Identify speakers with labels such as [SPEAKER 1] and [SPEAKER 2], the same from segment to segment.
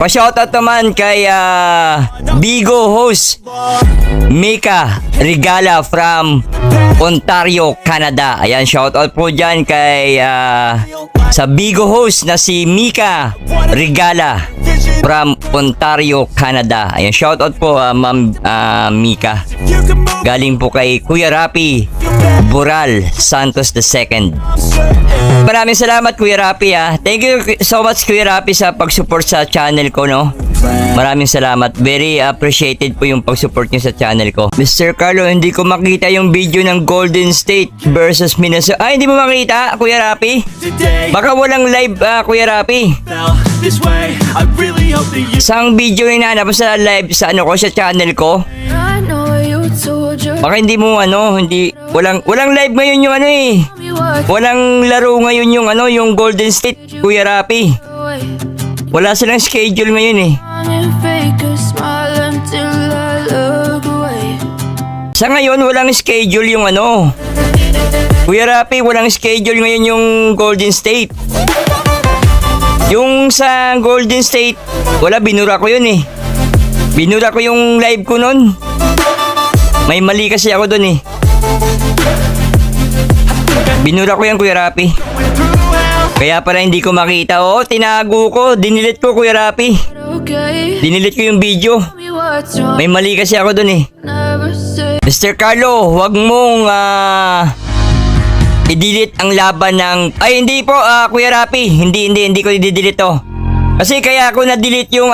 [SPEAKER 1] Pa-shoutout naman kay Bigo host Mika Regala from Ontario, Canada. Ayan, shoutout po dyan kay sa Bigo host na si Mika Regala from Ontario, Canada. Ayan, shoutout po Ma'am Mika. Galing po kay Kuya Rapi Boral Santos II. Maraming salamat Kuya Rapi Thank you so much Kuya Rapi sa pag-support sa channel ko, no. Maraming salamat. Very appreciated po yung pag-support nyo sa channel ko. Mr. Carlo, hindi ko makita yung video ng Golden State versus Minnesota. Ay, hindi mo makita Kuya Rapi? Baka walang live Kuya Rapi. Isang video yung nanap sa live sa ano ko, sa channel ko. Baka hindi mo hindi walang live ngayon yung walang laro ngayon yung yung Golden State Kuya Rapi. Wala silang schedule ngayon Sa ngayon walang schedule yung Kuya Rapi, walang schedule ngayon yung Golden State. Yung sa Golden State, wala, binura ko yun Binura ko yung live ko nun. May mali kasi ako dun Binura ko yan Kuya Rapi. Kaya pala hindi ko makita. Oo, tinago ko. Dinilit ko Kuya Rapi. Dinilit ko yung video. May mali kasi ako dun Mr. Carlo, wag mong i-delete ang laban ng... Ay, hindi po Kuya Rapi. Hindi ko i-delete to. Kasi kaya ako na-delete yung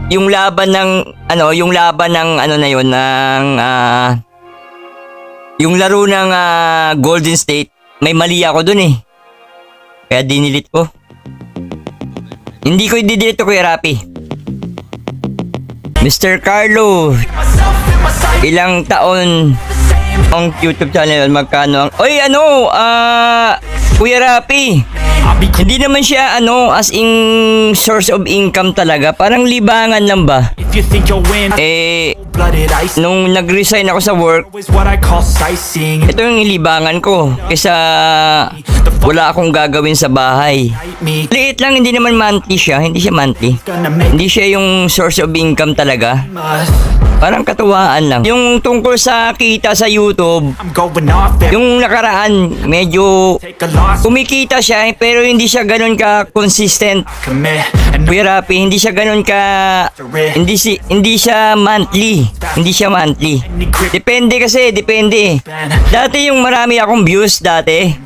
[SPEAKER 1] yung laban ng yung laban ng na yun ng yung laro ng Golden State. May mali ako dun kaya dinilit ko. Hindi ko i-delete to Kuya Rapi. Mr. Carlo, ilang taon ang YouTube channel, magkano ang... Oy, Kuya Rapi, hindi naman siya as in source of income talaga. Parang libangan lang ba? Nung nag-resign ako sa work, ito yung libangan ko kaysa wala akong gagawin sa bahay. Liit lang, hindi naman monthly siya. Hindi siya monthly. Hindi siya yung source of income talaga. Parang katuwaan lang. Yung tungkol sa kita sa YouTube, yung nakaraan, medyo kumikita siya pero hindi siya ganun ka consistent. Kuya Rapi, hindi siya ganun ka... Hindi siya monthly. Hindi siya monthly. Depende kasi, depende. Dati yung marami akong views dati.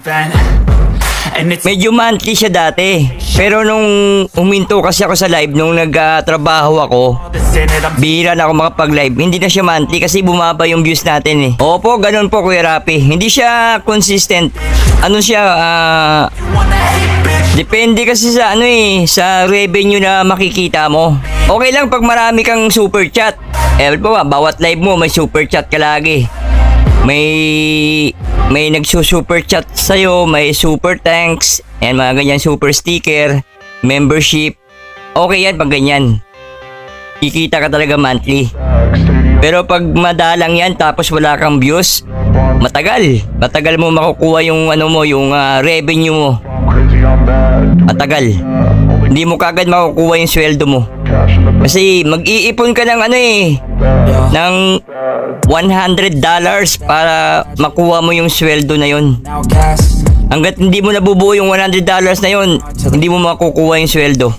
[SPEAKER 1] Medyo monthly siya dati. Pero nung huminto kasi ako sa live, nung nagtrabaho ako, bihira na ako makapag-live. Hindi na siya monthly kasi bumaba yung views natin Opo, ganun po Kuya Rapi. Hindi siya consistent. Depende kasi sa sa revenue na makikita mo. Okay lang pag marami kang super chat. Bawat live mo may super chat ka lagi. May nagsu-super chat sa'yo, may super thanks, and mga ganyan, super sticker, membership. Okay yan pag ganyan. Kikita ka talaga monthly. Pero pag madalang yan tapos wala kang views, matagal mo makukuha yung yung revenue mo. Matagal. Hindi mo kagad makukuha yung sweldo mo. Kasi mag-iipon ka ng ng $100 para makuha mo yung sweldo na yun. Hanggat hindi mo nabubuo yung $100 na yun, hindi mo makukuha yung sweldo.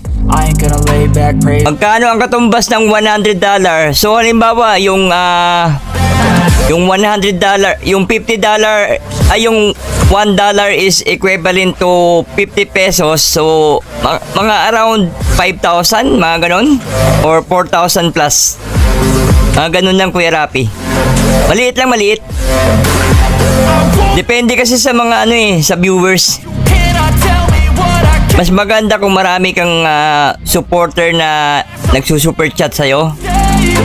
[SPEAKER 1] Magkano ang katumbas ng $100? So halimbawa yung $100, yung $50, yung $1 is equivalent to 50 pesos. So mga around 5,000, mga ganon, or 4,000 plus. Mga ganun lang Kuya Rapi. Maliit lang, maliit. Depende kasi sa mga sa viewers. Mas maganda kung marami kang supporter na nagsusuper chat sa'yo.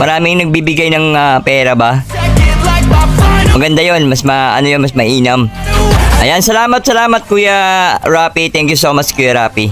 [SPEAKER 1] Maraming nagbibigay ng pera ba? Maganda yon, mas mas mainam. Ayan, salamat Kuya Rapi. Thank you so much Kuya Rapi.